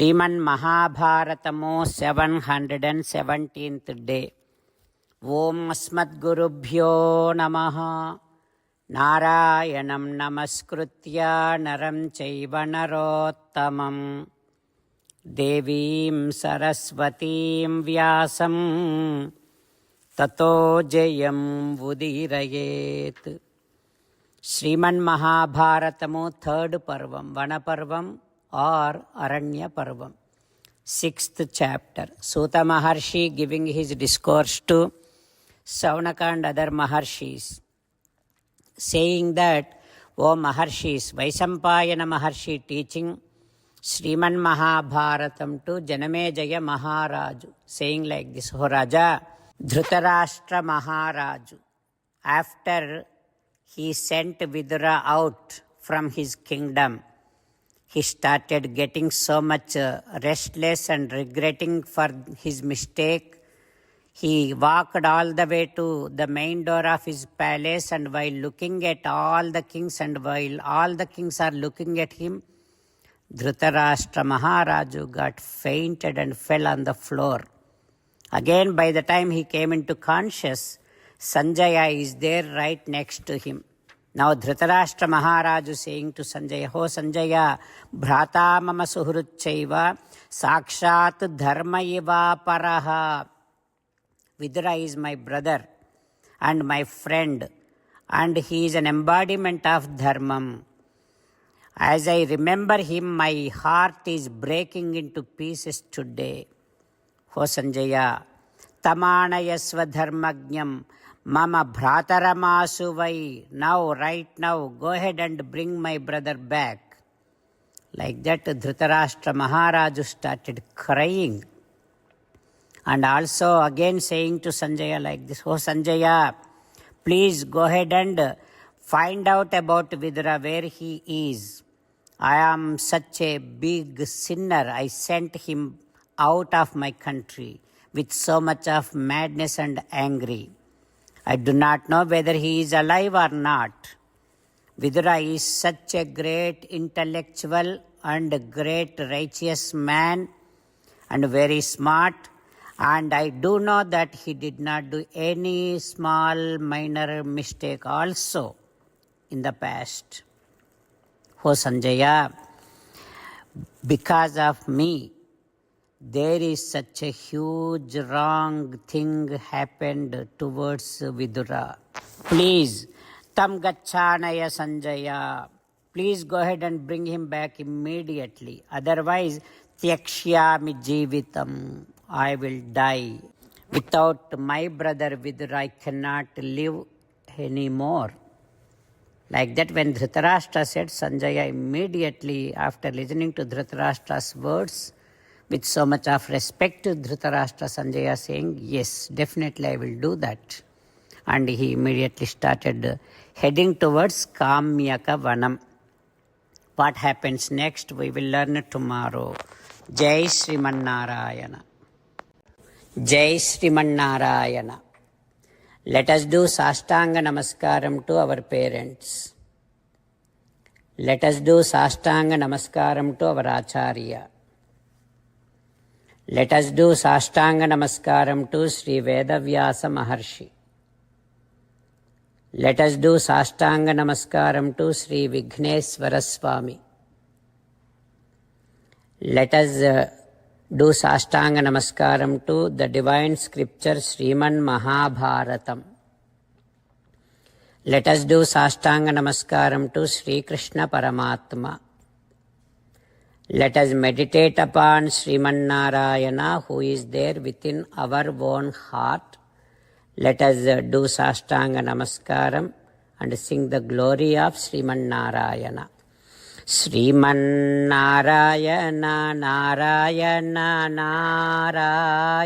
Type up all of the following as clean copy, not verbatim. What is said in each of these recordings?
Sriman Mahabharatamo 717th day. Om Asmadgurubhyo Namaha. Narayanam Namaskritya Naram Chaiva Narottamam Devim Saraswatim Vyasam Tato Jayam Vudirayet. Sriman Mahabharatamo third Parvam, Vanaparvam or Aranya Parvam, 6th chapter. Suta Maharshi giving his discourse to Saunaka and other Maharshis, saying that, O Maharshis, Vaisampayana Maharshi teaching Sriman Mahabharatam to Janamejaya Maharaju, saying like this, O Raja, Dhritarashtra Maharaju, after he sent Vidura out from his kingdom, he started getting so much restless and regretting for his mistake. He walked all the way to the main door of his palace, and while looking at all the kings and while all the kings are looking at him, Dhritarashtra Maharaju got fainted and fell on the floor. Again, by the time he came into conscious, Sanjaya is there right next to him. Now Dhritarashtra Maharaju saying to Sanjaya, Ho Sanjaya, Bhrata mama suhruchaiva sakshat dharma iva paraha. Vidura is my brother and my friend, and he is an embodiment of dharmam. As I remember him, my heart is breaking into pieces today. Ho Sanjaya, tamanayasva dharmagnyam Mama Bhrataramasuvai, now, right now, go ahead and bring my brother back. Like that, Dhritarashtra Maharaju started crying. And also again saying to Sanjaya like this, Oh Sanjaya, please go ahead and find out about Vidura, where he is. I am such a big sinner. I sent him out of my country with so much of madness and angry. I do not know whether he is alive or not. Vidura is such a great intellectual and great righteous man and very smart, and I do know that he did not do any small minor mistake also in the past. Oh Sanjaya, because of me, there is such a huge wrong thing happened towards Vidura. Please, tam gachanaya Sanjaya. Please go ahead and bring him back immediately. Otherwise, tyakshyami jivitam. I will die. Without my brother Vidura, I cannot live anymore. Like that, when Dhritarashtra said, Sanjaya immediately, after listening to Dhritarashtra's words, with so much of respect to Dhritarashtra, Sanjaya saying, yes, definitely I will do that. And he immediately started heading towards Kamyaka Vanam. What happens next, we will learn tomorrow. Jai Sriman Narayana. Jai Sriman Narayana. Let us do Sastanga Namaskaram to our parents. Let us do Sastanga Namaskaram to our Acharya. Let us do Sastanga Namaskaram to Sri Vedavyasa Maharshi. Let us do Sastanga Namaskaram to Sri Vigneswara Swami. Let us do Sastanga Namaskaram to the divine scripture Sriman Mahabharatam. Let us do Sastanga Namaskaram to Sri Krishna Paramatma. Let us meditate upon Sriman Narayana, who is there within our own heart. Let us do Sastanga Namaskaram and sing the glory of Sriman Narayana. Sriman Narayana, Narayana,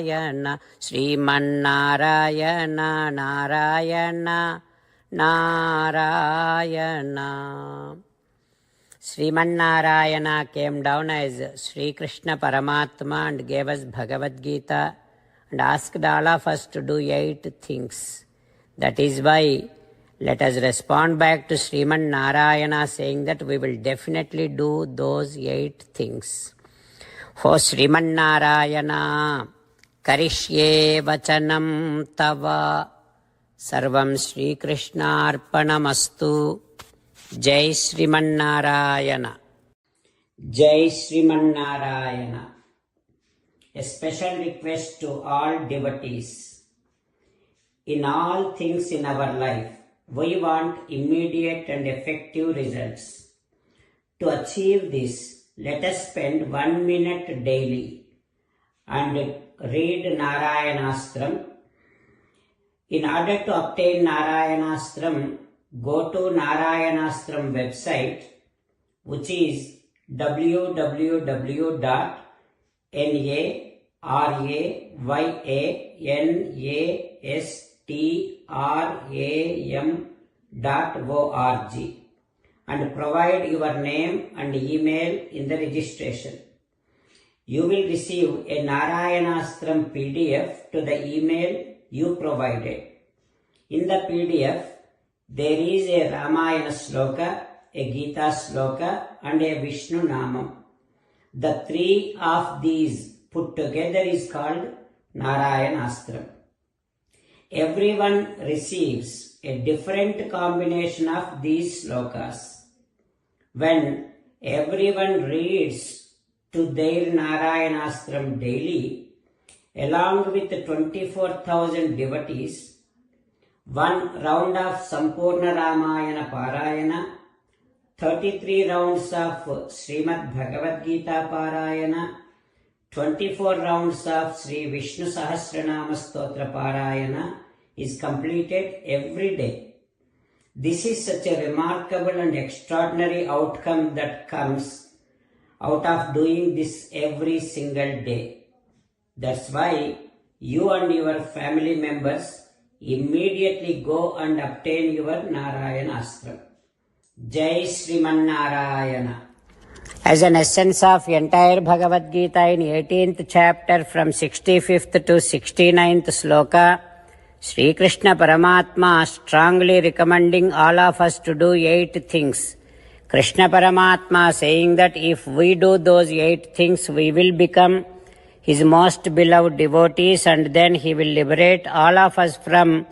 Narayana. Sriman Narayana, Narayana, Narayana. Sriman Narayana came down as Sri Krishna Paramatma and gave us Bhagavad Gita and asked all of us to do 8 things. That is why let us respond back to Sriman Narayana saying that we will definitely do those 8 things. ओ श्रीमन्नारायण करिष्ये वचनं तव सर्वं श्रीकृष्णार्पणमस्तु। जय श्रीमन्नारायण। जय Sriman Narayana. A special request to all devotees. In all things in our life, we want immediate and effective results. To achieve this, let us spend 1 minute daily and read Narayanastram. In order to obtain Narayanastram, go to Narayanastram website, which is www.narayanastram.org and provide your name and email in the registration. You will receive a Narayanastram PDF to the email you provided. In the PDF, there is a Ramayana sloka, a Gita sloka and a Vishnu Namam. The three of these put together is called Narayanastram. Everyone receives a different combination of these slokas. When everyone reads to their Narayanastram daily, along with 24,000 devotees, one round of Sampurna Ramayana Parayana, 33 rounds of Srimad Bhagavad Gita Parayana, 24 rounds of Sri Vishnu Sahasranama Stotra Parayana is completed every day. This is such a remarkable and extraordinary outcome that comes out of doing this every single day. That's why you and your family members immediately go and obtain your Narayanastram. Jai Srimannarayana. As an essence of entire Bhagavad Gita in 18th chapter from 65th to 69th sloka, Sri Krishna Paramatma strongly recommending all of us to do 8 things. Krishna Paramatma saying that if we do those 8 things, we will become his most beloved devotees and then he will liberate all of us from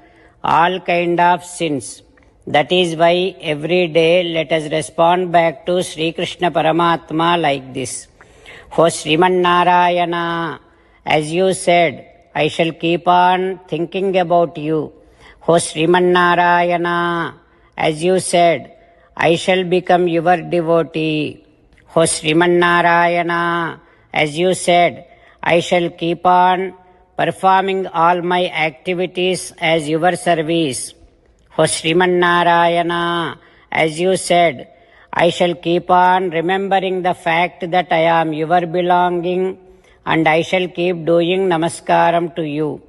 all kind of sins. That is why every day let us respond back to Sri Krishna Paramatma like this. O Srimannarayana, as you said, I shall keep on thinking about you. O Srimannarayana, as you said, I shall become your devotee. O Srimannarayana, as you said, I shall keep on performing all my activities as your service. O Srimannarayana, as you said, I shall keep on remembering the fact that I am your belonging and I shall keep doing namaskaram to you.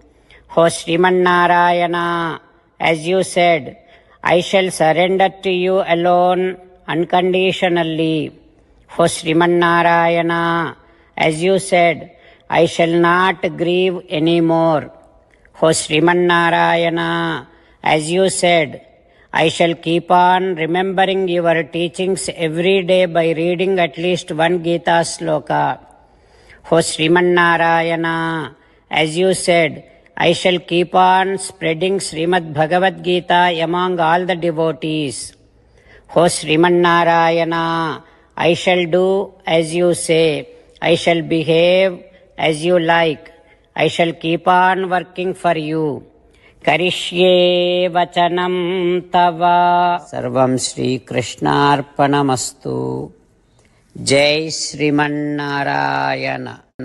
O Srimannarayana, as you said, I shall surrender to you alone unconditionally. O Srimannarayana, as you said, I shall not grieve anymore. O Srimannarayana, as you said, I shall keep on remembering your teachings every day by reading at least 1 Gita sloka. O Srimannarayana, as you said, I shall keep on spreading Srimad Bhagavad Gita among all the devotees. O Srimannarayana, I shall do as you say. I shall behave as you like. I shall keep on working for you. Karishye vachanam tava. Sarvam Shri Krishnarpanamastu. Jai Srimannarayana.